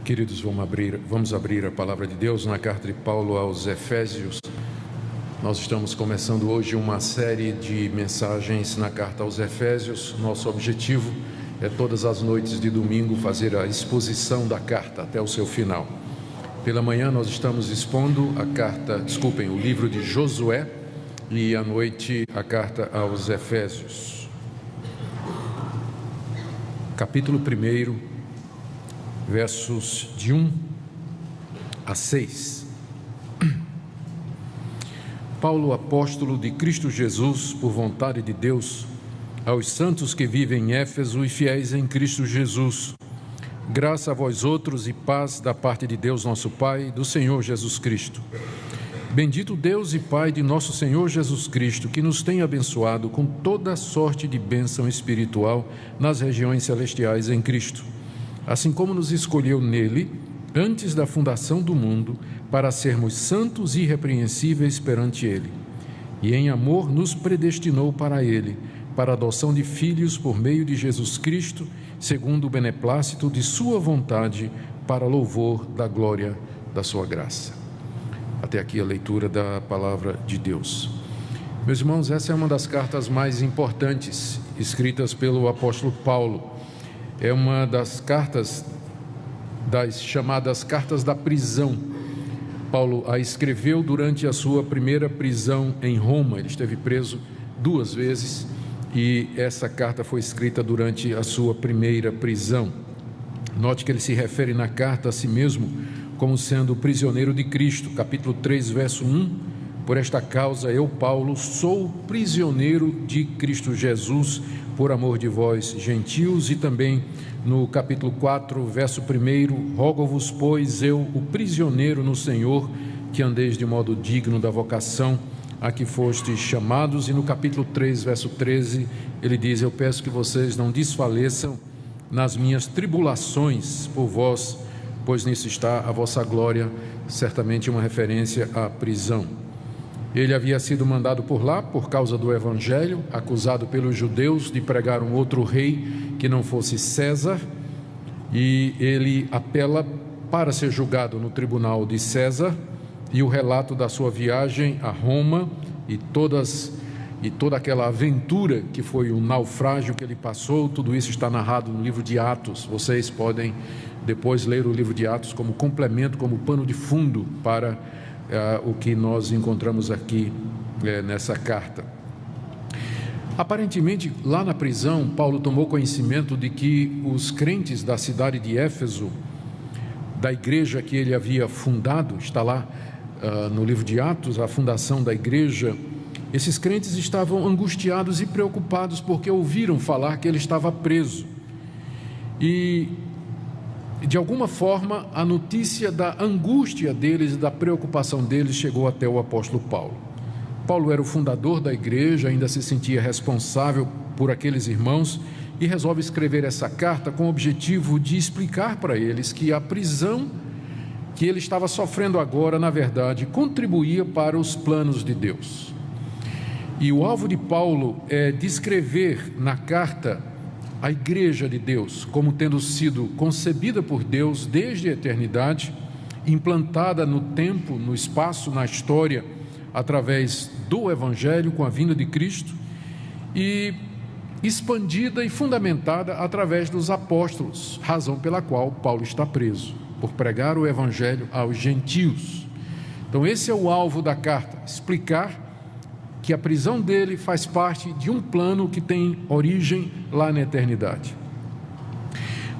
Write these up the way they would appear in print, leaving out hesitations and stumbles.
Queridos, vamos abrir a palavra de Deus na carta de Paulo aos Efésios. Nós estamos começando hoje uma série de mensagens na carta aos Efésios. Nosso objetivo é todas as noites de domingo fazer a exposição da carta até o seu final. Pela manhã nós estamos expondo o livro de Josué e à noite a carta aos Efésios. Capítulo 1, versos de 1 a 6. Paulo, apóstolo de Cristo Jesus, por vontade de Deus, aos santos que vivem em Éfeso e fiéis em Cristo Jesus, graça a vós outros e paz da parte de Deus nosso Pai e do Senhor Jesus Cristo. Bendito Deus e Pai de nosso Senhor Jesus Cristo, que nos tem abençoado com toda sorte de bênção espiritual nas regiões celestiais em Cristo, assim como nos escolheu nele, antes da fundação do mundo, para sermos santos e irrepreensíveis perante ele. E em amor nos predestinou para ele, para a adoção de filhos por meio de Jesus Cristo, segundo o beneplácito de sua vontade, para louvor da glória da sua graça. Até aqui a leitura da palavra de Deus. Meus irmãos, essa é uma das cartas mais importantes escritas pelo apóstolo Paulo. É uma das cartas, das chamadas cartas da prisão. Paulo a escreveu durante a sua primeira prisão em Roma. Ele esteve preso 2 vezes e essa carta foi escrita durante a sua primeira prisão. Note que ele se refere na carta a si mesmo como sendo prisioneiro de Cristo. Capítulo 3, verso 1. Por esta causa eu, Paulo, sou prisioneiro de Cristo Jesus, por amor de vós, gentios. E também no capítulo 4, verso 1, rogo-vos, pois eu, o prisioneiro no Senhor, que andeis de modo digno da vocação a que fostes chamados. E no capítulo 3, verso 13, ele diz: eu peço que vocês não desfaleçam nas minhas tribulações por vós, pois nisso está a vossa glória. Certamente uma referência à prisão. Ele havia sido mandado por lá por causa do Evangelho, acusado pelos judeus de pregar um outro rei que não fosse César, e ele apela para ser julgado no tribunal de César. E o relato da sua viagem a Roma e toda aquela aventura que foi o naufrágio que ele passou, tudo isso está narrado no livro de Atos. Vocês podem depois ler o livro de Atos como complemento, como pano de fundo para o que nós encontramos aqui nessa carta. Aparentemente, lá na prisão, Paulo tomou conhecimento de que os crentes da cidade de Éfeso, da igreja que ele havia fundado, está lá no livro de Atos, a fundação da igreja. Esses crentes estavam angustiados e preocupados porque ouviram falar que ele estava preso. E de alguma forma, a notícia da angústia deles e da preocupação deles chegou até o apóstolo Paulo. Paulo era o fundador da igreja, ainda se sentia responsável por aqueles irmãos e resolve escrever essa carta com o objetivo de explicar para eles que a prisão que ele estava sofrendo agora, na verdade, contribuía para os planos de Deus. E o alvo de Paulo é descrever na carta a igreja de Deus como tendo sido concebida por Deus desde a eternidade, implantada no tempo, no espaço, na história, através do Evangelho com a vinda de Cristo, e expandida e fundamentada através dos apóstolos, razão pela qual Paulo está preso, por pregar o Evangelho aos gentios. Então esse é o alvo da carta, explicar que a prisão dele faz parte de um plano que tem origem lá na eternidade.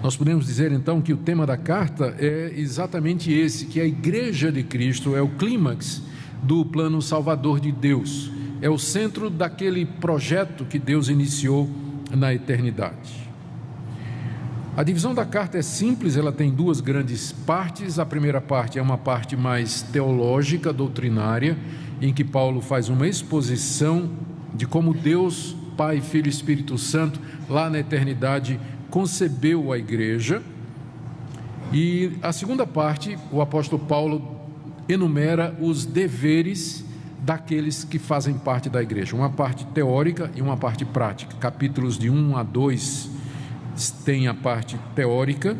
Nós podemos dizer então que o tema da carta é exatamente esse, que a igreja de Cristo é o clímax do plano salvador de Deus, é o centro daquele projeto que Deus iniciou na eternidade. A divisão da carta é simples, ela tem 2 grandes partes. A primeira parte é uma parte mais teológica, doutrinária, em que Paulo faz uma exposição de como Deus, Pai, Filho e Espírito Santo, lá na eternidade, concebeu a igreja. E a segunda parte, o apóstolo Paulo enumera os deveres daqueles que fazem parte da igreja, uma parte teórica e uma parte prática. Capítulos de 1 a 2 tem a parte teórica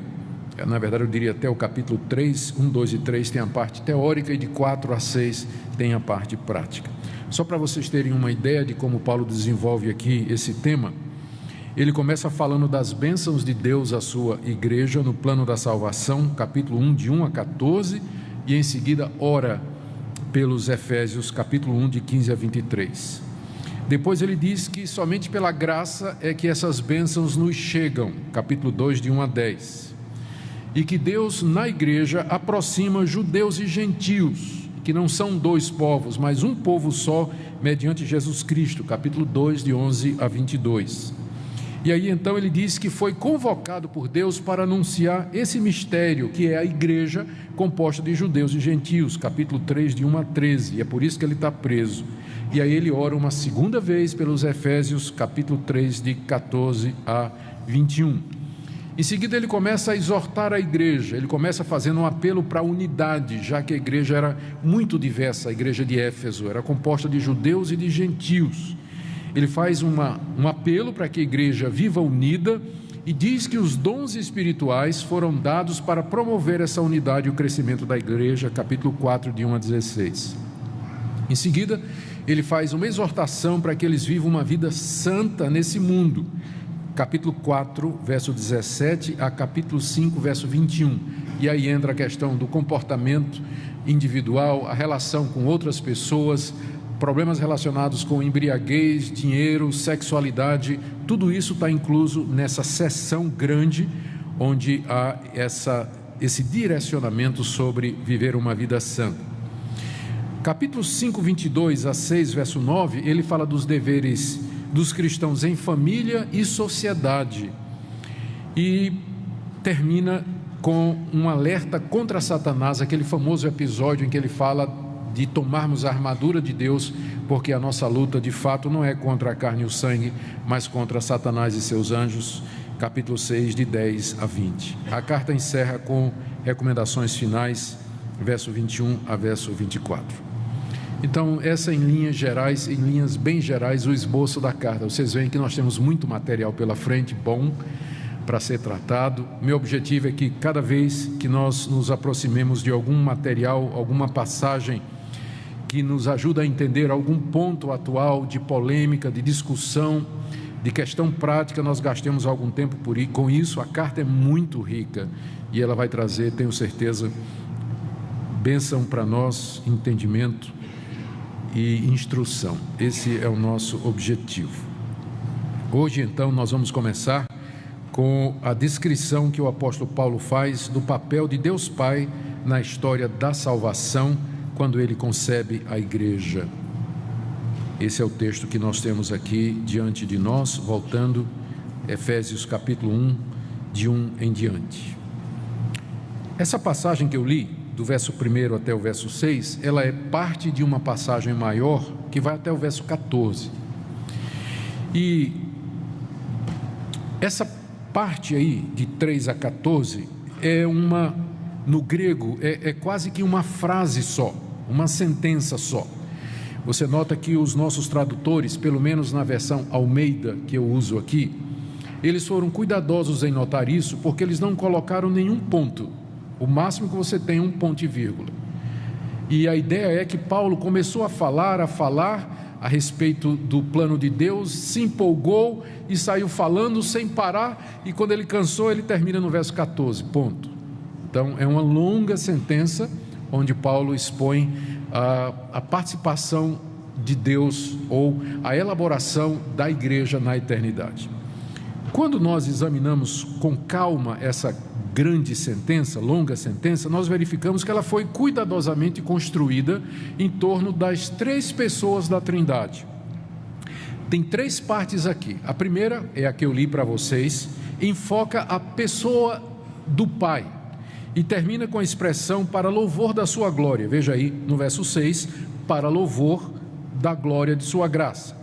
Na verdade eu diria até o capítulo 3, 1, 2 e 3 tem a parte teórica, e de 4 a 6 tem a parte prática. Só para vocês terem uma ideia de como Paulo desenvolve aqui esse tema, ele começa falando das bênçãos de Deus à sua igreja no plano da salvação, capítulo 1, de 1 a 14, e em seguida ora pelos Efésios, capítulo 1, de 15 a 23. Depois ele diz que somente pela graça é que essas bênçãos nos chegam, capítulo 2, de 1 a 10. E que Deus na igreja aproxima judeus e gentios, que não são dois povos, mas um povo só, mediante Jesus Cristo, capítulo 2, de 11 a 22. E aí então ele diz que foi convocado por Deus para anunciar esse mistério, que é a igreja composta de judeus e gentios, capítulo 3, de 1 a 13, e é por isso que ele está preso. E aí ele ora uma segunda vez pelos Efésios, capítulo 3, de 14 a 21. Em seguida ele começa a exortar a igreja, ele começa fazendo um apelo para a unidade, já que a igreja era muito diversa, a igreja de Éfeso era composta de judeus e de gentios. Ele faz um apelo para que a igreja viva unida e diz que os dons espirituais foram dados para promover essa unidade e o crescimento da igreja, capítulo 4, de 1 a 16. Em seguida, ele faz uma exortação para que eles vivam uma vida santa nesse mundo, capítulo 4, verso 17 a capítulo 5, verso 21. E aí entra a questão do comportamento individual, a relação com outras pessoas, problemas relacionados com embriaguez, dinheiro, sexualidade, tudo isso está incluso nessa seção grande, onde há esse direcionamento sobre viver uma vida santa. Capítulo 5, 22 a 6, verso 9, ele fala dos deveres dos cristãos em família e sociedade, e termina com um alerta contra Satanás, aquele famoso episódio em que ele fala de tomarmos a armadura de Deus, porque a nossa luta de fato não é contra a carne e o sangue, mas contra Satanás e seus anjos, capítulo 6, de 10 a 20. A carta encerra com recomendações finais, verso 21 a verso 24. Então, essa em linhas gerais, em linhas bem gerais, o esboço da carta. Vocês veem que nós temos muito material pela frente, bom, para ser tratado. Meu objetivo é que cada vez que nós nos aproximemos de algum material, alguma passagem que nos ajuda a entender algum ponto atual de polêmica, de discussão, de questão prática, nós gastemos algum tempo com isso. A carta é muito rica e ela vai trazer, tenho certeza, bênção para nós, entendimento e instrução. Esse é o nosso objetivo. Hoje, então, nós vamos começar com a descrição que o apóstolo Paulo faz do papel de Deus Pai na história da salvação, quando ele concebe a igreja. Esse é o texto que nós temos aqui diante de nós, voltando, Efésios capítulo 1, de 1 em diante. Essa passagem que eu li, do verso 1 até o verso 6, ela é parte de uma passagem maior, que vai até o verso 14. E essa parte aí, de 3 a 14, é no grego, é quase que uma frase só, uma sentença só. Você nota que os nossos tradutores, pelo menos na versão Almeida que eu uso aqui, eles foram cuidadosos em notar isso, porque eles não colocaram nenhum ponto. O máximo que você tem é um ponto e vírgula. E a ideia é que Paulo começou a falar a respeito do plano de Deus, se empolgou e saiu falando sem parar, e quando ele cansou, ele termina no verso 14, ponto. Então é uma longa sentença, onde Paulo expõe a participação de Deus, ou a elaboração da igreja na eternidade. Quando nós examinamos com calma essa grande sentença, longa sentença, nós verificamos que ela foi cuidadosamente construída em torno das 3 pessoas da Trindade. Tem 3 partes aqui. A primeira é a que eu li para vocês, enfoca a pessoa do Pai e termina com a expressão para louvor da sua glória. Veja aí no verso 6, para louvor da glória de sua graça.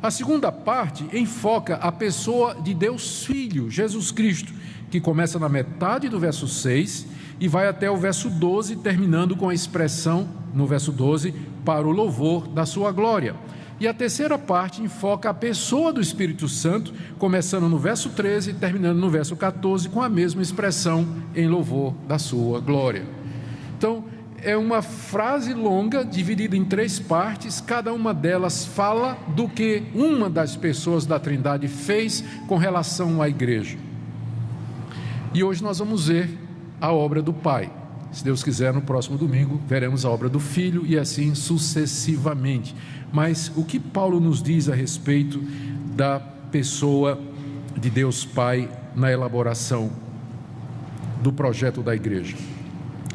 A segunda parte enfoca a pessoa de Deus Filho, Jesus Cristo, que começa na metade do verso 6 e vai até o verso 12, terminando com a expressão, no verso 12, para o louvor da sua glória. E a terceira parte enfoca a pessoa do Espírito Santo, começando no verso 13 e terminando no verso 14, com a mesma expressão em louvor da sua glória. Então, é uma frase longa, dividida em 3 partes, cada uma delas fala do que uma das pessoas da Trindade fez com relação à igreja. E hoje nós vamos ver a obra do Pai. Se Deus quiser, no próximo domingo, veremos a obra do Filho e assim sucessivamente. Mas o que Paulo nos diz a respeito da pessoa de Deus Pai na elaboração do projeto da igreja?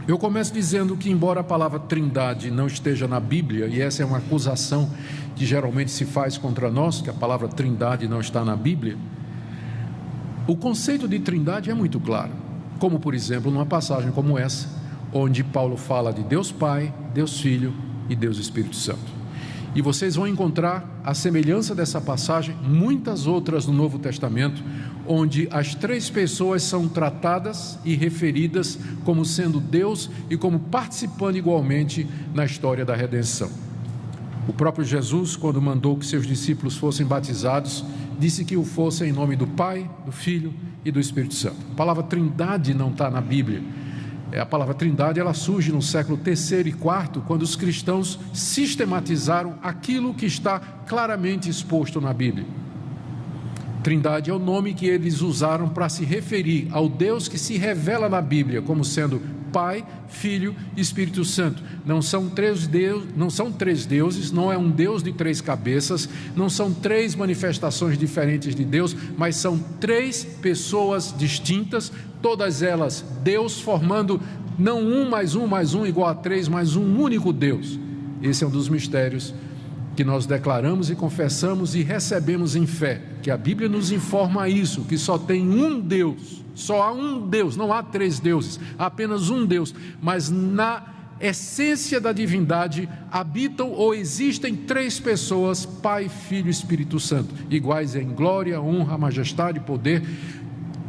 Eu começo dizendo que, embora a palavra Trindade não esteja na Bíblia, e essa é uma acusação que geralmente se faz contra nós, que a palavra Trindade não está na Bíblia, o conceito de Trindade é muito claro, como por exemplo numa passagem como essa, onde Paulo fala de Deus Pai, Deus Filho e Deus Espírito Santo. E vocês vão encontrar a semelhança dessa passagem, muitas outras no Novo Testamento, onde as 3 pessoas são tratadas e referidas como sendo Deus e como participando igualmente na história da redenção. O próprio Jesus, quando mandou que seus discípulos fossem batizados, disse que o fossem em nome do Pai, do Filho e do Espírito Santo. A palavra Trindade não está na Bíblia. A palavra Trindade ela surge no século III e IV, quando os cristãos sistematizaram aquilo que está claramente exposto na Bíblia. Trindade é o nome que eles usaram para se referir ao Deus que se revela na Bíblia como sendo Pai, Filho e Espírito Santo. Não são três deuses, não é um Deus de 3 cabeças, não são 3 manifestações diferentes de Deus, mas são 3 pessoas distintas, todas elas Deus, formando não 1 mais 1 mais 1 igual a 3, mas um único Deus. Esse é um dos mistérios que nós declaramos e confessamos e recebemos em fé, que a Bíblia nos informa isso, que só tem um Deus, só há um Deus, não há 3 deuses, há apenas um Deus, mas na essência da divindade habitam ou existem 3 pessoas, Pai, Filho e Espírito Santo, iguais em glória, honra, majestade e poder,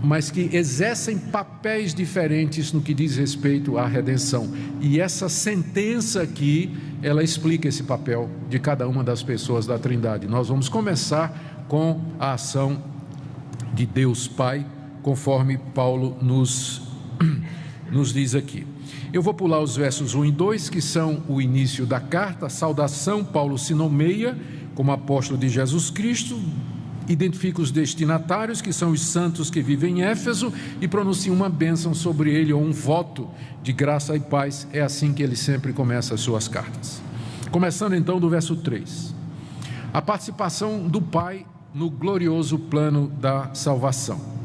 mas que exercem papéis diferentes no que diz respeito à redenção. E essa sentença aqui, ela explica esse papel de cada uma das pessoas da Trindade. Nós vamos começar com a ação de Deus Pai, conforme Paulo nos diz aqui. Eu vou pular os versos 1 e 2, que são o início da carta, a saudação. Paulo se nomeia como apóstolo de Jesus Cristo, identifica os destinatários, que são os santos que vivem em Éfeso, e pronuncia uma bênção sobre ele, ou um voto de graça e paz. É assim que ele sempre começa as suas cartas. Começando então do verso 3. A participação do Pai no glorioso plano da salvação.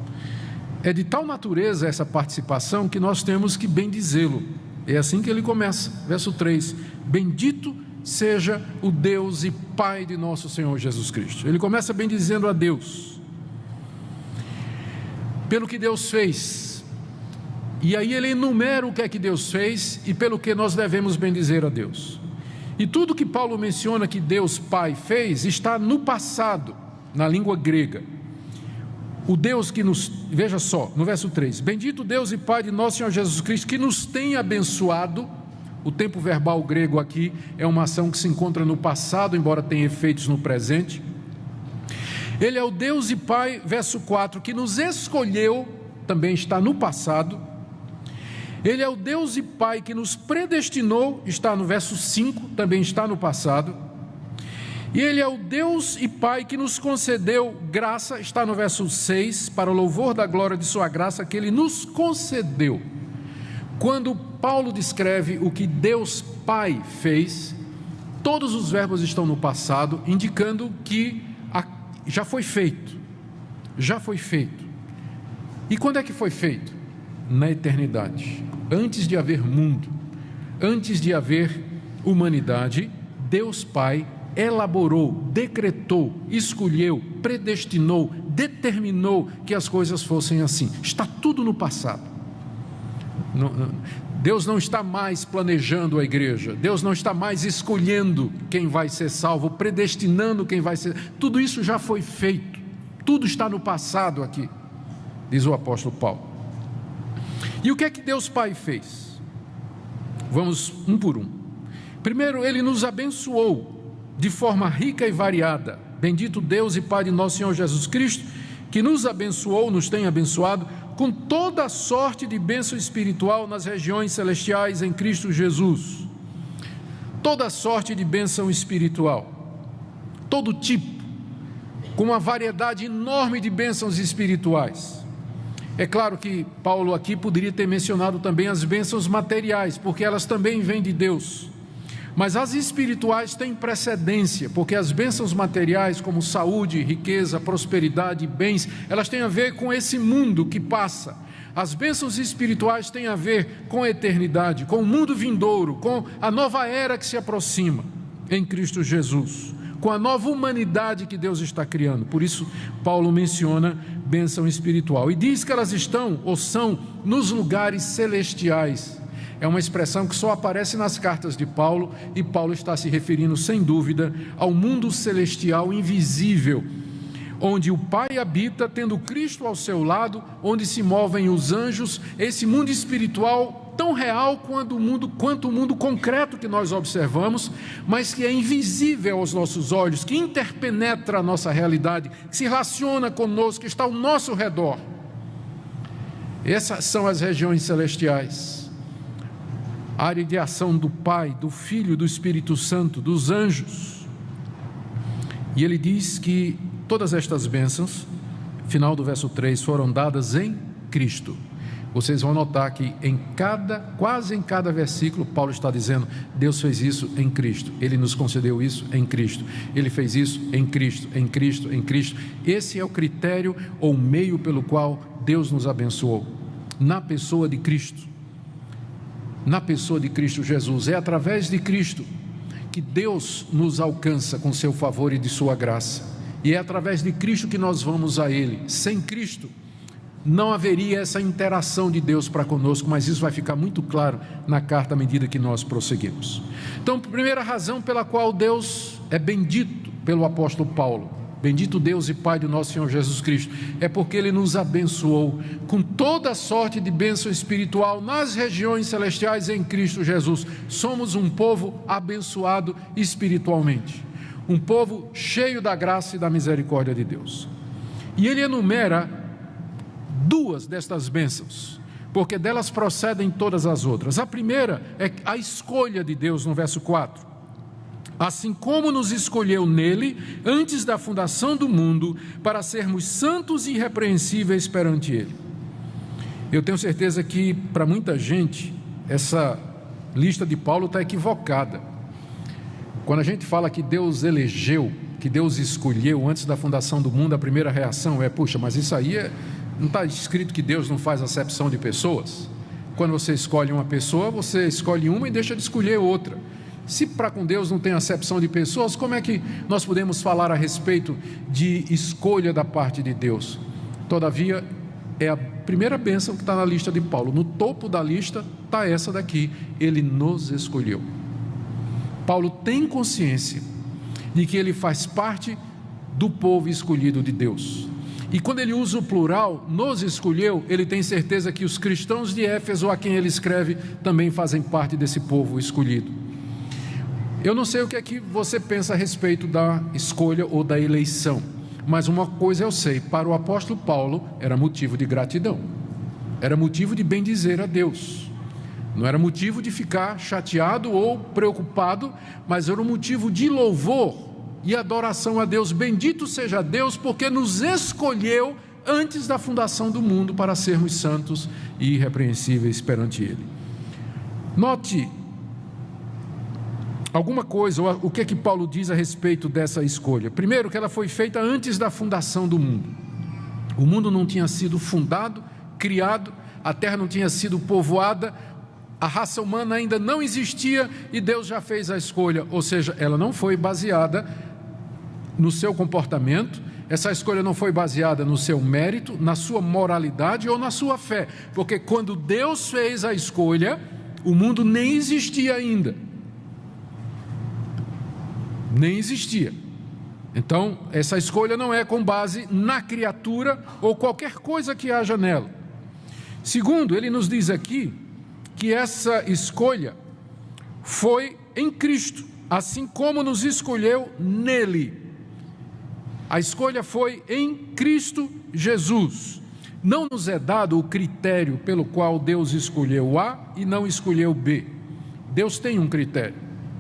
É de tal natureza essa participação que nós temos que bendizê-lo. É assim que ele começa, verso 3. Bendito seja o Deus e Pai de nosso Senhor Jesus Cristo. Ele começa bendizendo a Deus pelo que Deus fez, e aí ele enumera o que é que Deus fez e pelo que nós devemos bendizer a Deus. E tudo que Paulo menciona que Deus Pai fez está no passado, na língua grega. O Deus que nos, veja só, no verso 3, bendito Deus e Pai de nosso Senhor Jesus Cristo, que nos tem abençoado. O tempo verbal grego aqui é uma ação que se encontra no passado, embora tenha efeitos no presente. Ele é o Deus e Pai, verso 4, que nos escolheu, também está no passado. Ele é o Deus e Pai que nos predestinou, está no verso 5, também está no passado. E Ele é o Deus e Pai que nos concedeu graça, está no verso 6, para o louvor da glória de sua graça que Ele nos concedeu. Quando Paulo descreve o que Deus Pai fez, todos os verbos estão no passado, indicando que já foi feito. Já foi feito. E quando é que foi feito? Na eternidade. Antes de haver mundo, antes de haver humanidade, Deus Pai elaborou, decretou, escolheu, predestinou, determinou que as coisas fossem assim. Está tudo no passado. Deus não está mais planejando a igreja, Deus não está mais escolhendo quem vai ser salvo, predestinando quem vai ser. Tudo isso já foi feito, tudo está no passado aqui, diz o apóstolo Paulo. E o que é que Deus Pai fez? Vamos um por um. Primeiro, Ele nos abençoou. de forma rica e variada. Bendito Deus e Pai de nosso Senhor Jesus Cristo, que nos abençoou, nos tem abençoado com toda sorte de bênção espiritual nas regiões celestiais em Cristo Jesus. Toda sorte de bênção espiritual, todo tipo, com uma variedade enorme de bênçãos espirituais. É claro que Paulo aqui poderia ter mencionado também as bênçãos materiais, porque elas também vêm de Deus. Mas as espirituais têm precedência, porque as bênçãos materiais, como saúde, riqueza, prosperidade, bens, elas têm a ver com esse mundo que passa. As bênçãos espirituais têm a ver com a eternidade, com o mundo vindouro, com a nova era que se aproxima em Cristo Jesus, com a nova humanidade que Deus está criando. Por isso, Paulo menciona bênção espiritual e diz que elas estão ou são nos lugares celestiais. É uma expressão que só aparece nas cartas de Paulo, e Paulo está se referindo, sem dúvida, ao mundo celestial invisível, onde o Pai habita, tendo Cristo ao seu lado, onde se movem os anjos, esse mundo espiritual tão real quanto o mundo concreto que nós observamos, mas que é invisível aos nossos olhos, que interpenetra a nossa realidade, que se relaciona conosco, que está ao nosso redor. Essas são as regiões celestiais. A área de ação do Pai, do Filho, do Espírito Santo, dos anjos. E ele diz que todas estas bênçãos, final do verso 3, foram dadas em Cristo. Vocês vão notar que quase em cada versículo, Paulo está dizendo: Deus fez isso em Cristo, Ele nos concedeu isso em Cristo, Ele fez isso em Cristo, em Cristo, em Cristo. Esse é o critério ou meio pelo qual Deus nos abençoou, na pessoa de Cristo. Na pessoa de Cristo Jesus. É através de Cristo que Deus nos alcança com seu favor e de sua graça, e é através de Cristo que nós vamos a Ele. Sem Cristo não haveria essa interação de Deus para conosco, mas isso vai ficar muito claro na carta à medida que nós prosseguimos. Então, a primeira razão pela qual Deus é bendito pelo apóstolo Paulo, bendito Deus e Pai do nosso Senhor Jesus Cristo, é porque Ele nos abençoou com toda sorte de bênção espiritual nas regiões celestiais em Cristo Jesus. Somos um povo abençoado espiritualmente, um povo cheio da graça e da misericórdia de Deus. E ele enumera duas destas bênçãos, porque delas procedem todas as outras. A primeira é a escolha de Deus, no verso 4. Assim como nos escolheu nele, antes da fundação do mundo, para sermos santos e irrepreensíveis perante ele. Eu tenho certeza que, para muita gente, essa lista de Paulo está equivocada. Quando a gente fala que Deus elegeu, que Deus escolheu antes da fundação do mundo, a primeira reação é: puxa, mas isso aí não está escrito que Deus não faz acepção de pessoas? Quando você escolhe uma pessoa, você escolhe uma e deixa de escolher outra. Se para com Deus não tem acepção de pessoas, como é que nós podemos falar a respeito de escolha da parte de Deus? Todavia, é a primeira bênção que está na lista de Paulo. No topo da lista está essa daqui: Ele nos escolheu. Paulo tem consciência de que ele faz parte do povo escolhido de Deus. E quando ele usa o plural, nos escolheu, ele tem certeza que os cristãos de Éfeso, a quem ele escreve, também fazem parte desse povo escolhido. Eu não sei o que é que você pensa a respeito da escolha ou da eleição, mas uma coisa eu sei: para o apóstolo Paulo era motivo de gratidão, era motivo de bendizer a Deus, não era motivo de ficar chateado ou preocupado, mas era um motivo de louvor e adoração a Deus. Bendito seja Deus, porque nos escolheu antes da fundação do mundo para sermos santos e irrepreensíveis perante Ele. Note alguma coisa, o que é que Paulo diz a respeito dessa escolha. Primeiro, que ela foi feita antes da fundação do mundo. O mundo não tinha sido fundado, criado, a terra não tinha sido povoada, a raça humana ainda não existia e Deus já fez a escolha. Ou seja, ela não foi baseada no seu comportamento, essa escolha não foi baseada no seu mérito, na sua moralidade ou na sua fé, porque quando Deus fez a escolha, o mundo nem existia ainda. Nem existia. Então, essa escolha não é com base na criatura ou qualquer coisa que haja nela. Segundo, ele nos diz aqui que essa escolha foi em Cristo. assim como nos escolheu nele. A escolha foi em Cristo Jesus. Não nos é dado o critério pelo qual Deus escolheu A e não escolheu B. Deus tem um critério,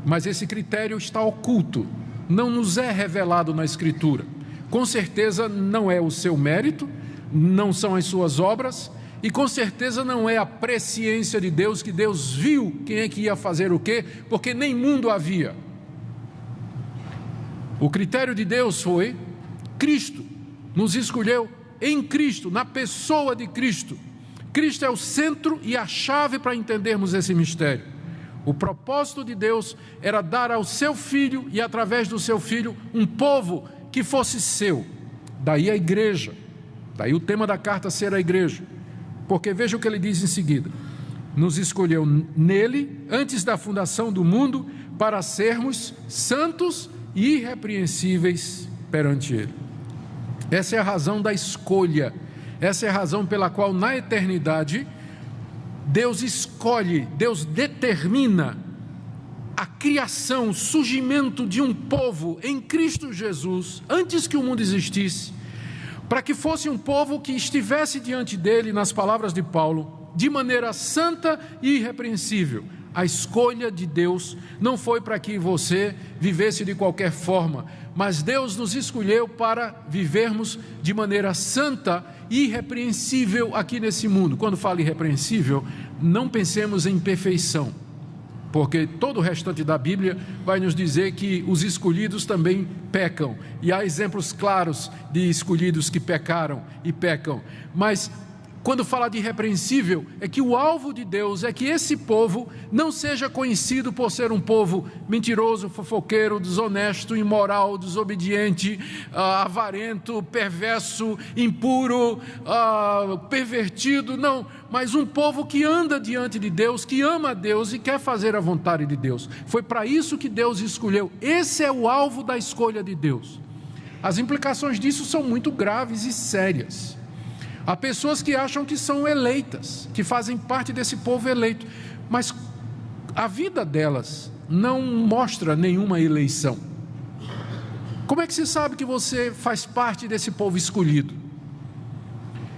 mas esse critério está oculto, não nos é revelado na Escritura. Com certeza não é o seu mérito, não são as suas obras, e com certeza não é a presciência de Deus, que Deus viu quem é que ia fazer o quê, porque nem mundo havia. O critério de Deus foi Cristo, nos escolheu em Cristo, na pessoa de Cristo. Cristo é o centro e a chave para entendermos esse mistério. O propósito de Deus era dar ao seu Filho e através do seu Filho um povo que fosse seu. Daí a igreja, daí o tema da carta ser a igreja. Porque veja o que ele diz em seguida: nos escolheu nele antes da fundação do mundo para sermos santos e irrepreensíveis perante ele. Essa é a razão da escolha, essa é a razão pela qual na eternidade Deus escolhe, Deus determina a criação, o surgimento de um povo em Cristo Jesus, antes que o mundo existisse, para que fosse um povo que estivesse diante dele, nas palavras de Paulo, de maneira santa e irrepreensível. A escolha de Deus não foi para que você vivesse de qualquer forma, mas Deus nos escolheu para vivermos de maneira santa e irrepreensível aqui nesse mundo. Quando falo irrepreensível, não pensemos em perfeição, porque todo o restante da Bíblia vai nos dizer que os escolhidos também pecam, e há exemplos claros de escolhidos que pecaram e pecam, mas quando fala de irrepreensível, é que o alvo de Deus é que esse povo não seja conhecido por ser um povo mentiroso, fofoqueiro, desonesto, imoral, desobediente, avarento, perverso, impuro, pervertido, não, mas um povo que anda diante de Deus, que ama a Deus e quer fazer a vontade de Deus. Foi para isso que Deus escolheu. Esse é o alvo da escolha de Deus. As implicações disso são muito graves e sérias. Há pessoas que acham que são eleitas, que fazem parte desse povo eleito, mas a vida delas não mostra nenhuma eleição. Como é que se sabe que você faz parte desse povo escolhido?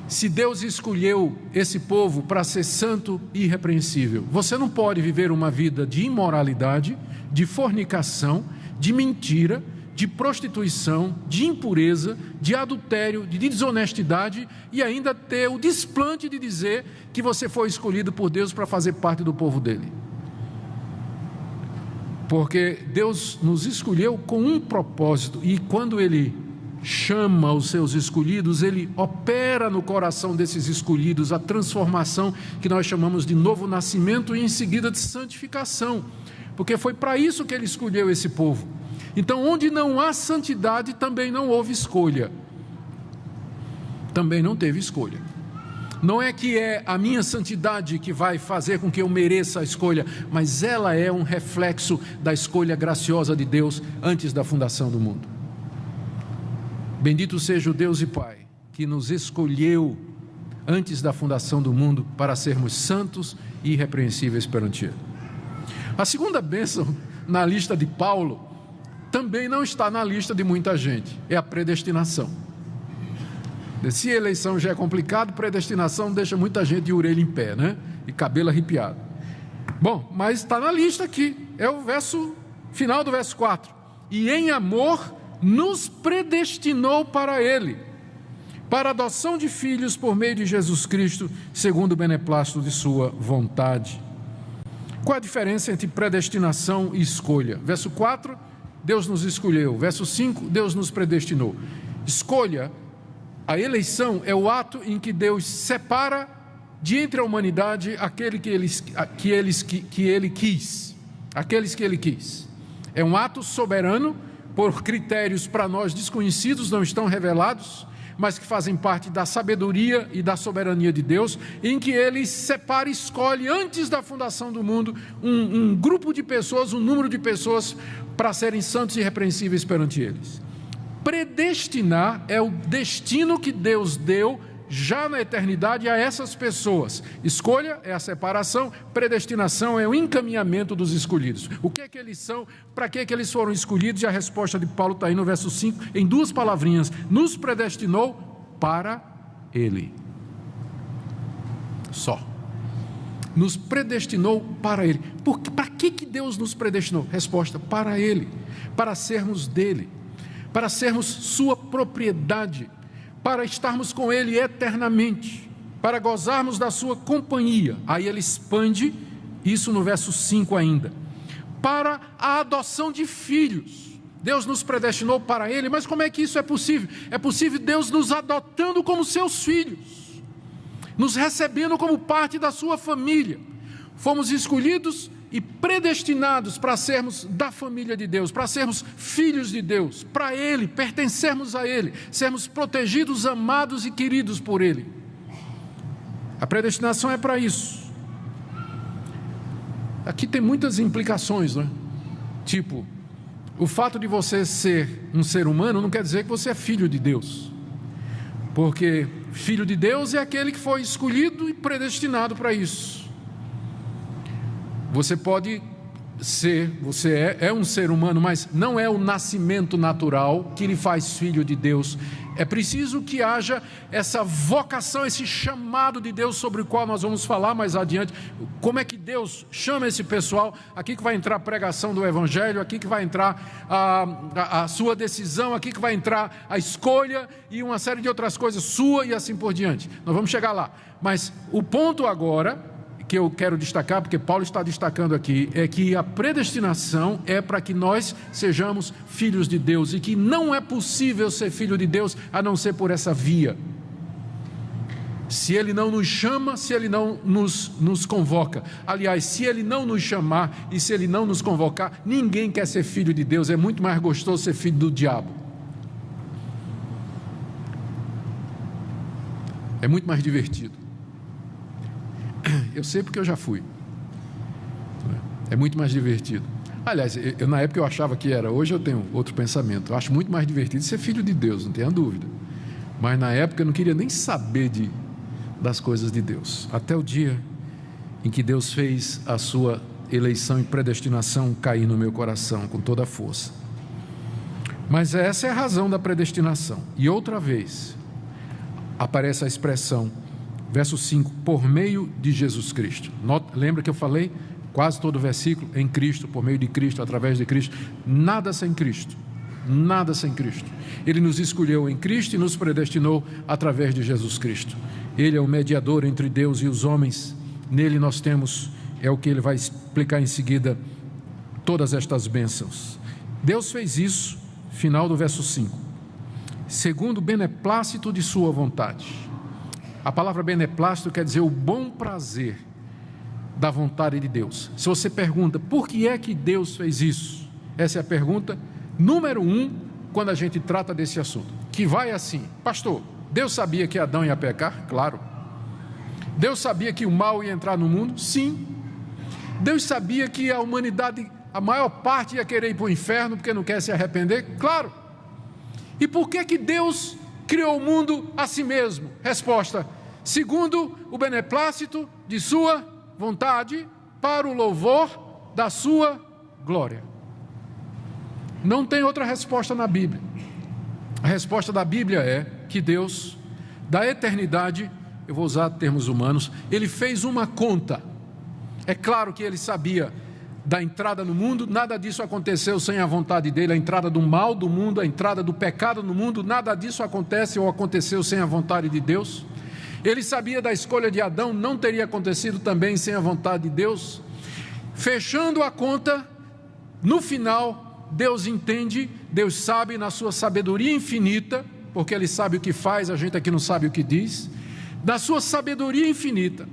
Se Deus escolheu esse povo para ser santo e irrepreensível, você não pode viver uma vida de imoralidade, de fornicação, de mentira, de prostituição, de impureza, de adultério, de desonestidade e ainda ter o desplante de dizer que você foi escolhido por Deus para fazer parte do povo dele. Porque Deus nos escolheu com um propósito, e quando Ele chama os seus escolhidos, Ele opera no coração desses escolhidos a transformação que nós chamamos de novo nascimento e em seguida de santificação, porque foi para isso que Ele escolheu esse povo. Então, onde não há santidade, também não houve escolha. Também não teve escolha. Não é que é a minha santidade que vai fazer com que eu mereça a escolha, mas ela é um reflexo da escolha graciosa de Deus antes da fundação do mundo. Bendito seja o Deus e Pai, que nos escolheu antes da fundação do mundo para sermos santos e irrepreensíveis perante Ele. A segunda bênção na lista de Paulo também não está na lista de muita gente, é a predestinação. Se a eleição já é complicado, predestinação deixa muita gente de orelha em pé, né? E cabelo arrepiado. Bom, mas está na lista aqui, é o final do verso 4. E em amor nos predestinou para Ele, para a adoção de filhos por meio de Jesus Cristo, segundo o beneplácito de sua vontade. Qual a diferença entre predestinação e escolha? Verso 4, Deus nos escolheu. Verso 5, Deus nos predestinou. Escolha, a eleição, é o ato em que Deus separa de entre a humanidade aquele que Ele quis. Aqueles que Ele quis. É um ato soberano, por critérios para nós desconhecidos, não estão revelados, mas que fazem parte da sabedoria e da soberania de Deus, em que Ele separa e escolhe, antes da fundação do mundo, um grupo de pessoas, um número de pessoas, para serem santos e irrepreensíveis perante eles. Predestinar é o destino que Deus deu já na eternidade a essas pessoas. Escolha é a separação, predestinação é o encaminhamento dos escolhidos. O que é que eles são? Para que é que eles foram escolhidos? E a resposta de Paulo está aí no verso 5, em duas palavrinhas: nos predestinou para Ele. Só. Nos predestinou para Ele. Para que Deus nos predestinou? Resposta: para Ele, para sermos dele, para sermos sua propriedade, para estarmos com Ele eternamente, para gozarmos da sua companhia. Aí ele expande isso no verso 5 ainda. Para a adoção de filhos. Deus nos predestinou para Ele, mas como é que isso é possível? É possível Deus nos adotando como seus filhos, nos recebendo como parte da sua família. Fomos escolhidos e predestinados para sermos da família de Deus, para sermos filhos de Deus, para Ele, pertencermos a Ele, sermos protegidos, amados e queridos por Ele. A predestinação é para isso. Aqui tem muitas implicações, né? Tipo, o fato de você ser um ser humano não quer dizer que você é filho de Deus, porque filho de Deus é aquele que foi escolhido e predestinado para isso. Você pode ser, você é um ser humano, mas não é o nascimento natural que lhe faz filho de Deus. É preciso que haja essa vocação, esse chamado de Deus, sobre o qual nós vamos falar mais adiante. Como é que Deus chama esse pessoal? Aqui que vai entrar a pregação do Evangelho, aqui que vai entrar a sua decisão, aqui que vai entrar a escolha e uma série de outras coisas sua e assim por diante. Nós vamos chegar lá. Mas o ponto agora que eu quero destacar, porque Paulo está destacando aqui, é que a predestinação é para que nós sejamos filhos de Deus, e que não é possível ser filho de Deus a não ser por essa via. Se Ele não nos chama, se Ele não nos convoca. Aliás, se Ele não nos chamar e se Ele não nos convocar, ninguém quer ser filho de Deus. É muito mais gostoso ser filho do diabo. É muito mais divertido. Eu sei porque eu já fui. É muito mais divertido. Aliás, na época eu achava que era. Hoje eu tenho outro pensamento. Eu acho muito mais divertido ser filho de Deus, não tenha dúvida. Mas na época eu não queria nem saber das coisas de Deus. Até o dia em que Deus fez a sua eleição e predestinação cair no meu coração com toda a força. Mas essa é a razão da predestinação. E outra vez aparece a expressão, verso 5, por meio de Jesus Cristo. Lembra que eu falei? Quase todo o versículo, em Cristo, por meio de Cristo, através de Cristo. Nada sem Cristo. Nada sem Cristo. Ele nos escolheu em Cristo e nos predestinou através de Jesus Cristo. Ele é o mediador entre Deus e os homens. Nele nós temos, é o que ele vai explicar em seguida, todas estas bênçãos. Deus fez isso, final do verso 5, segundo o beneplácito de sua vontade. A palavra beneplácito quer dizer o bom prazer da vontade de Deus. Se você pergunta, por que é que Deus fez isso? Essa é a pergunta número 1, quando a gente trata desse assunto. Que vai assim, pastor, Deus sabia que Adão ia pecar? Claro. Deus sabia que o mal ia entrar no mundo? Sim. Deus sabia que a humanidade, a maior parte, ia querer ir para o inferno porque não quer se arrepender? Claro. E por que que Deus criou o mundo a si mesmo? Resposta, segundo o beneplácito de sua vontade, para o louvor da sua glória. Não tem outra resposta na Bíblia. A resposta da Bíblia é que Deus, da eternidade, eu vou usar termos humanos, Ele fez uma conta. É claro que Ele sabia da entrada no mundo, nada disso aconteceu sem a vontade dele. A entrada do mal do mundo, a entrada do pecado no mundo, nada disso acontece ou aconteceu sem a vontade de Deus. Ele sabia da escolha de Adão, não teria acontecido também sem a vontade de Deus. Fechando a conta, no final, Deus entende, Deus sabe na sua sabedoria infinita, porque Ele sabe o que faz, a gente aqui não sabe o que diz. Da sua sabedoria infinita,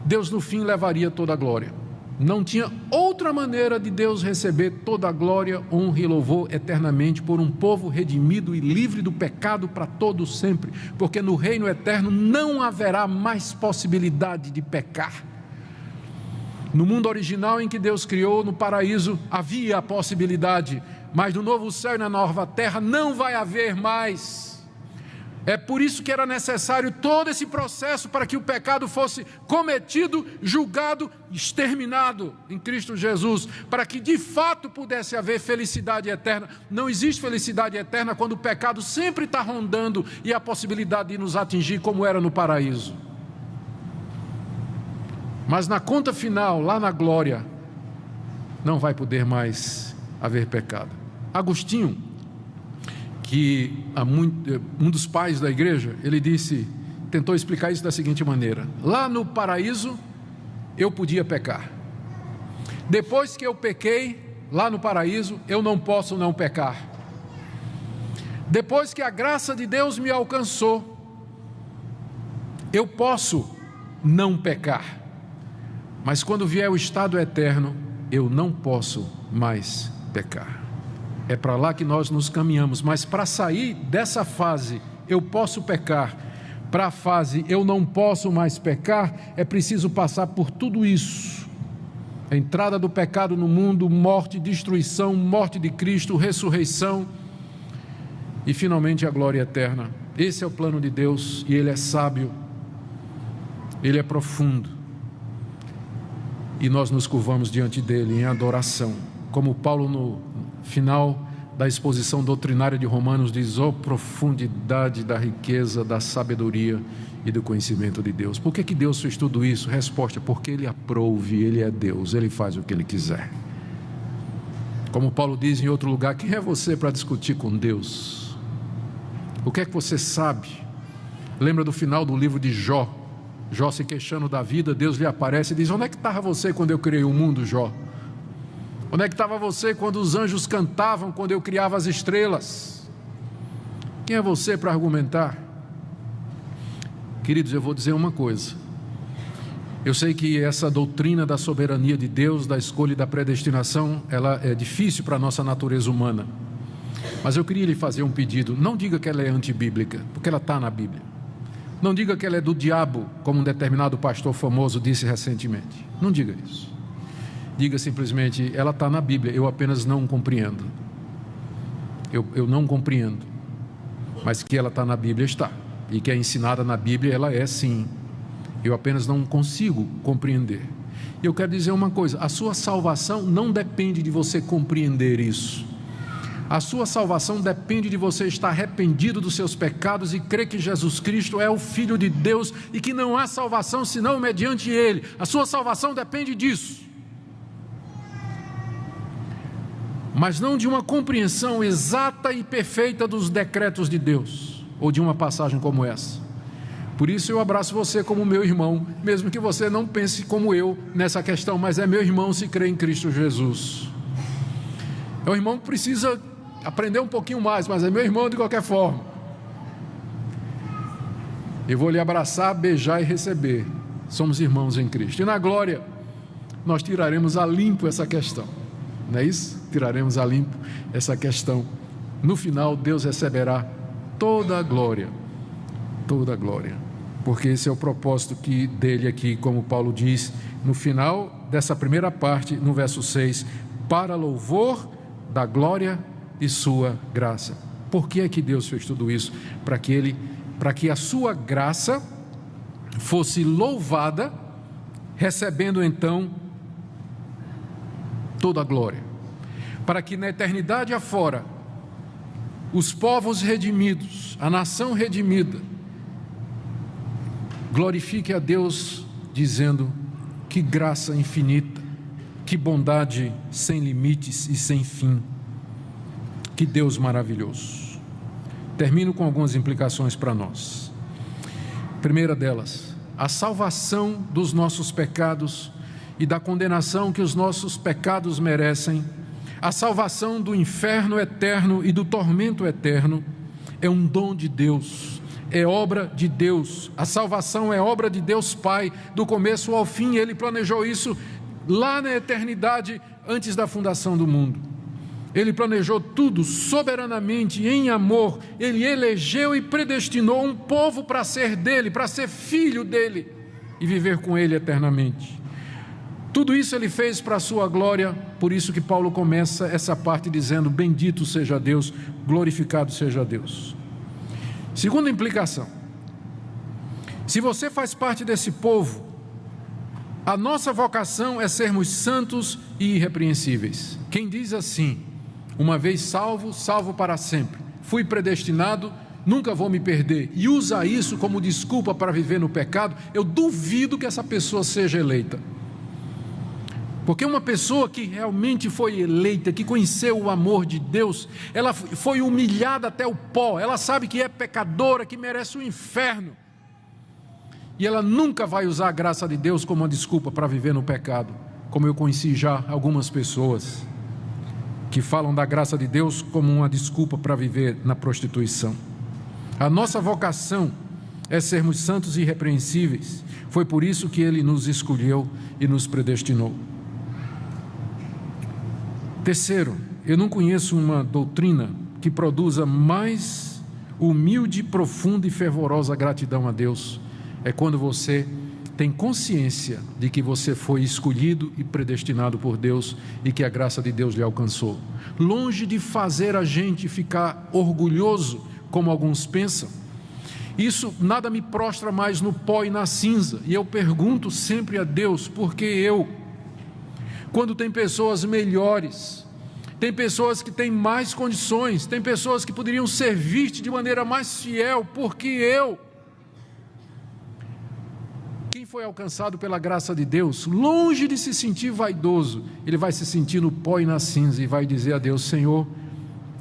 Deus no fim levaria toda a glória. Não tinha outra maneira de Deus receber toda a glória, honra e louvor eternamente por um povo redimido e livre do pecado para todo sempre, porque no reino eterno não haverá mais possibilidade de pecar. No mundo original em que Deus criou, no paraíso, havia a possibilidade, mas no novo céu e na nova terra não vai haver mais. É por isso que era necessário todo esse processo para que o pecado fosse cometido, julgado, exterminado em Cristo Jesus, para que de fato pudesse haver felicidade eterna. Não existe felicidade eterna quando o pecado sempre está rondando e a possibilidade de nos atingir como era no paraíso. Mas na conta final, lá na glória, não vai poder mais haver pecado. Agostinho, que um dos pais da igreja, ele tentou explicar isso da seguinte maneira: lá no paraíso eu podia pecar, depois que eu pequei lá no paraíso eu não posso não pecar. Depois que a graça de Deus me alcançou, eu posso não pecar, mas quando vier o estado eterno eu não posso mais pecar. É para lá que nós nos caminhamos, mas para sair dessa fase, eu posso pecar, para a fase, eu não posso mais pecar, é preciso passar por tudo isso. A entrada do pecado no mundo, morte, destruição, morte de Cristo, ressurreição e finalmente a glória eterna. Esse é o plano de Deus e Ele é sábio, Ele é profundo e nós nos curvamos diante dEle em adoração. Como Paulo no final da exposição doutrinária de Romanos diz: ó profundidade da riqueza, da sabedoria e do conhecimento de Deus. Por que Deus fez tudo isso? Resposta: porque Ele aprouve, Ele é Deus, Ele faz o que Ele quiser. Como Paulo diz em outro lugar: quem é você para discutir com Deus? O que é que você sabe? Lembra do final do livro de Jó? Jó se queixando da vida, Deus lhe aparece e diz: onde é que estava você quando eu criei o mundo, Jó? Onde é que estava você quando os anjos cantavam, quando eu criava as estrelas? Quem é você para argumentar? Queridos, eu vou dizer uma coisa. Eu sei que essa doutrina da soberania de Deus, da escolha e da predestinação, ela é difícil para a nossa natureza humana. Mas eu queria lhe fazer um pedido. Não diga que ela é antibíblica, porque ela está na Bíblia. Não diga que ela é do diabo, como um determinado pastor famoso disse recentemente. Não diga isso. Diga simplesmente: ela está na Bíblia, eu apenas não compreendo. Eu não compreendo, mas que ela está na Bíblia está, e que é ensinada na Bíblia, ela é sim. Eu apenas não consigo compreender. E eu quero dizer uma coisa: a sua salvação não depende de você compreender isso. A sua salvação depende de você estar arrependido dos seus pecados e crer que Jesus Cristo é o Filho de Deus e que não há salvação senão mediante Ele. A sua salvação depende disso. Mas não de uma compreensão exata e perfeita dos decretos de Deus, ou de uma passagem como essa. Por isso eu abraço você como meu irmão, mesmo que você não pense como eu nessa questão, mas é meu irmão se crê em Cristo Jesus. É um irmão que precisa aprender um pouquinho mais, mas é meu irmão de qualquer forma. Eu vou lhe abraçar, beijar e receber. Somos irmãos em Cristo. E na glória nós tiraremos a limpo essa questão. Não é isso? Tiraremos a limpo essa questão. No final, Deus receberá toda a glória, porque esse é o propósito dele aqui, como Paulo diz no final dessa primeira parte, no verso 6, para louvor da glória de sua graça. Por que é que Deus fez tudo isso? Para que a sua graça fosse louvada, recebendo então toda a glória, para que na eternidade afora, os povos redimidos, a nação redimida, glorifique a Deus, dizendo: que graça infinita, que bondade sem limites e sem fim, que Deus maravilhoso. Termino com algumas implicações para nós. Primeira delas, a salvação dos nossos pecados e da condenação que os nossos pecados merecem, a salvação do inferno eterno e do tormento eterno, é um dom de Deus, é obra de Deus. A salvação é obra de Deus Pai, do começo ao fim. Ele planejou isso lá na eternidade, antes da fundação do mundo. Ele planejou tudo soberanamente, em amor. Ele elegeu e predestinou um povo para ser dele, para ser filho dele e viver com ele eternamente. Tudo isso ele fez para a sua glória. Por isso que Paulo começa essa parte dizendo: bendito seja Deus, glorificado seja Deus. Segunda implicação: se você faz parte desse povo, a nossa vocação é sermos santos e irrepreensíveis. Quem diz assim: uma vez salvo, salvo para sempre, fui predestinado, nunca vou me perder, e usa isso como desculpa para viver no pecado, eu duvido que essa pessoa seja eleita. Porque uma pessoa que realmente foi eleita, que conheceu o amor de Deus, ela foi humilhada até o pó, ela sabe que é pecadora, que merece o inferno, e ela nunca vai usar a graça de Deus como uma desculpa para viver no pecado, como eu conheci já algumas pessoas que falam da graça de Deus como uma desculpa para viver na prostituição. A nossa vocação é sermos santos e irrepreensíveis. Foi por isso que Ele nos escolheu e nos predestinou. Terceiro, eu não conheço uma doutrina que produza mais humilde, profunda e fervorosa gratidão a Deus. É quando você tem consciência de que você foi escolhido e predestinado por Deus e que a graça de Deus lhe alcançou. Longe de fazer a gente ficar orgulhoso, como alguns pensam, isso nada me prostra mais no pó e na cinza. E eu pergunto sempre a Deus: por que eu? Quando tem pessoas melhores, tem pessoas que têm mais condições, tem pessoas que poderiam servir-te de maneira mais fiel, por que eu? Quem foi alcançado pela graça de Deus, longe de se sentir vaidoso, ele vai se sentir no pó e na cinza e vai dizer a Deus: Senhor,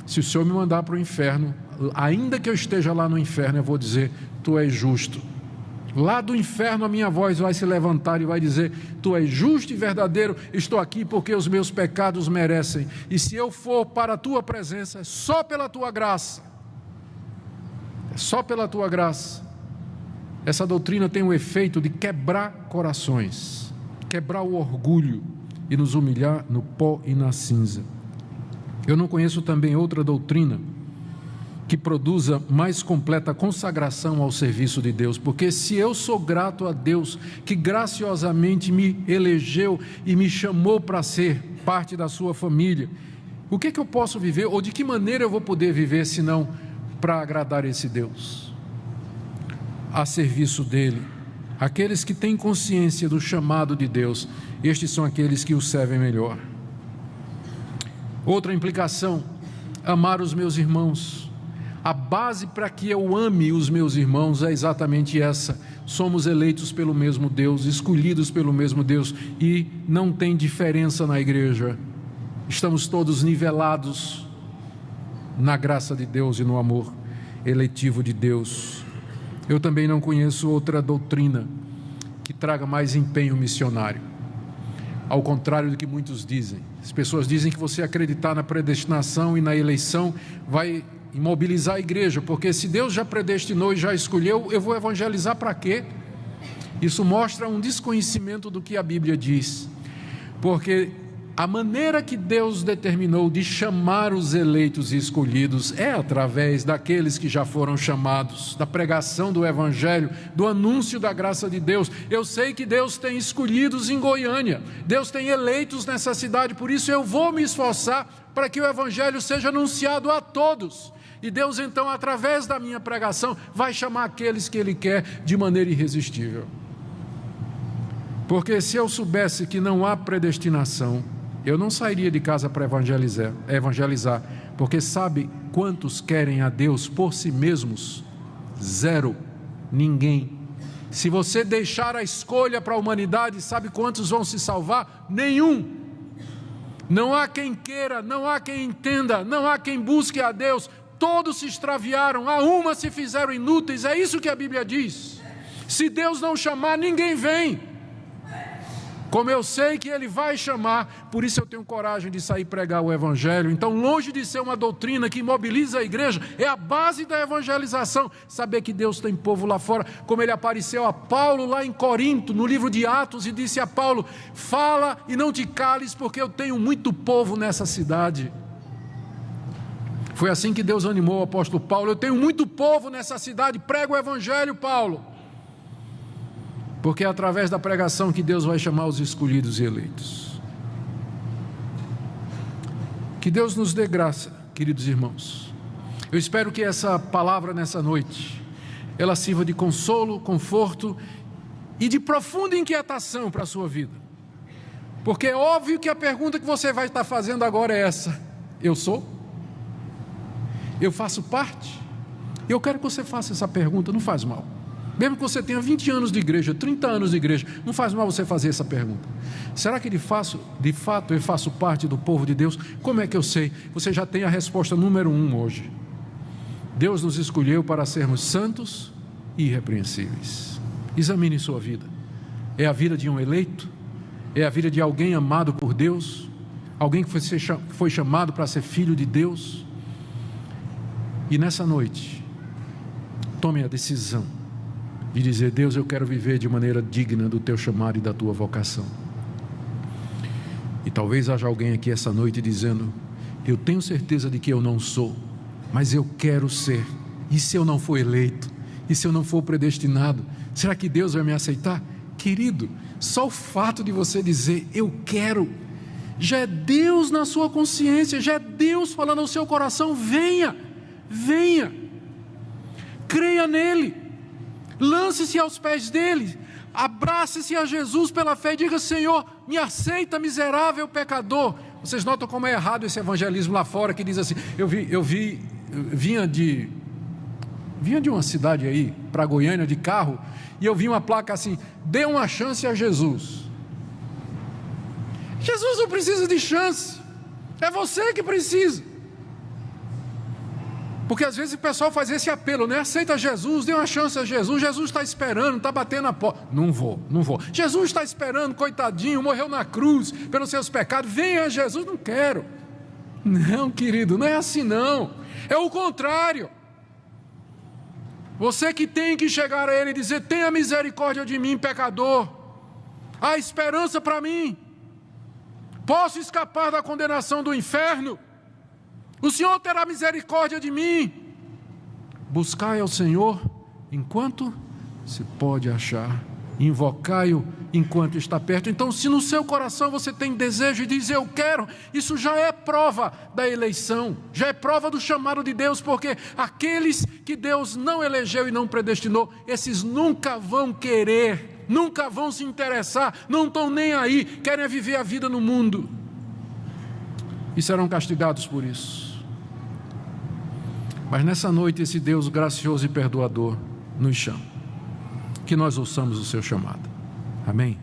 se o Senhor me mandar para o inferno, ainda que eu esteja lá no inferno, eu vou dizer: Tu és justo. Lá do inferno a minha voz vai se levantar e vai dizer: Tu és justo e verdadeiro, estou aqui porque os meus pecados merecem, e se eu for para a Tua presença, é só pela Tua graça, é só pela Tua graça. Essa doutrina tem o efeito de quebrar corações, quebrar o orgulho e nos humilhar no pó e na cinza. Eu não conheço também outra doutrina que produza mais completa consagração ao serviço de Deus, porque se eu sou grato a Deus, que graciosamente me elegeu e me chamou para ser parte da sua família, o que eu posso viver, ou de que maneira eu vou poder viver, senão para agradar esse Deus, a serviço dele? Aqueles que têm consciência do chamado de Deus, estes são aqueles que o servem melhor. Outra implicação: amar os meus irmãos. A base para que eu ame os meus irmãos é exatamente essa: somos eleitos pelo mesmo Deus, escolhidos pelo mesmo Deus, e não tem diferença na igreja, estamos todos nivelados na graça de Deus e no amor eletivo de Deus. Eu também não conheço outra doutrina que traga mais empenho missionário, ao contrário do que muitos dizem. As pessoas dizem que você acreditar na predestinação e na eleição vai imobilizar a igreja, porque se Deus já predestinou e já escolheu, eu vou evangelizar para quê? Isso mostra um desconhecimento do que a Bíblia diz, porque a maneira que Deus determinou de chamar os eleitos e escolhidos é através daqueles que já foram chamados, da pregação do Evangelho, do anúncio da graça de Deus. Eu sei que Deus tem escolhidos em Goiânia, Deus tem eleitos nessa cidade, por isso eu vou me esforçar para que o Evangelho seja anunciado a todos. E Deus então, através da minha pregação, vai chamar aqueles que Ele quer de maneira irresistível. Porque se eu soubesse que não há predestinação, eu não sairia de casa para evangelizar, porque sabe quantos querem a Deus por si mesmos? Zero, ninguém. Se você deixar a escolha para a humanidade, sabe quantos vão se salvar? Nenhum. Não há quem queira, não há quem entenda, não há quem busque a Deus. Todos se extraviaram, a uma se fizeram inúteis, é isso que a Bíblia diz. Se Deus não chamar, ninguém vem. Como eu sei que Ele vai chamar, por isso eu tenho coragem de sair pregar o Evangelho. Então, longe de ser uma doutrina que imobiliza a igreja, é a base da evangelização, saber que Deus tem povo lá fora, como Ele apareceu a Paulo lá em Corinto, no livro de Atos, e disse a Paulo: fala e não te cales, porque eu tenho muito povo nessa cidade. Foi assim que Deus animou o apóstolo Paulo: eu tenho muito povo nessa cidade, prega o Evangelho, Paulo. Porque é através da pregação que Deus vai chamar os escolhidos e eleitos. Que Deus nos dê graça, queridos irmãos, Eu espero que essa palavra nessa noite, ela sirva de consolo, conforto e de profunda inquietação para a sua vida. Porque é óbvio que a pergunta que você vai estar fazendo agora é essa: eu sou? Eu faço parte? Eu quero que você faça essa pergunta, não faz mal. Mesmo que você tenha 20 anos de igreja, 30 anos de igreja, não faz mal você fazer essa pergunta. Será que de fato eu faço parte do povo de Deus? Como é que eu sei? Você já tem a resposta número 1 hoje. Deus nos escolheu para sermos santos e irrepreensíveis. Examine sua vida. É a vida de um eleito? É a vida de alguém amado por Deus? Alguém que foi chamado para ser filho de Deus? E nessa noite, tome a decisão de dizer: Deus, eu quero viver de maneira digna do teu chamado e da tua vocação. E talvez haja alguém aqui essa noite dizendo: eu tenho certeza de que eu não sou, mas eu quero ser. E se eu não for eleito? E se eu não for predestinado? Será que Deus vai me aceitar? Querido, só o fato de você dizer eu quero, já é Deus na sua consciência, já é Deus falando ao seu coração: venha, venha, creia nele, lance-se aos pés dele, abrace-se a Jesus pela fé e diga: Senhor, me aceita, miserável pecador. Vocês notam como é errado esse evangelismo lá fora, que diz assim: vinha de uma cidade aí para Goiânia de carro, e eu vi uma placa assim: dê uma chance a Jesus. Jesus não precisa de chance, é você que precisa. Porque às vezes o pessoal faz esse apelo, né? Aceita Jesus, dê uma chance a Jesus. Jesus está esperando, está batendo a porta. Não vou. Jesus está esperando, coitadinho, morreu na cruz pelos seus pecados. Venha a Jesus. Não quero. Não, querido, não é assim não. É o contrário. Você que tem que chegar a Ele e dizer: tenha misericórdia de mim, pecador. Há esperança para mim. Posso escapar da condenação do inferno. O Senhor terá misericórdia de mim. Buscai ao Senhor enquanto se pode achar. Invocai-o enquanto está perto. Então, se no seu coração você tem desejo e diz: eu quero, isso já é prova da eleição, já é prova do chamado de Deus, porque aqueles que Deus não elegeu e não predestinou, esses nunca vão querer, nunca vão se interessar, não estão nem aí, querem viver a vida no mundo e serão castigados por isso. Mas nessa noite esse Deus gracioso e perdoador nos chama, que nós ouçamos o seu chamado. Amém?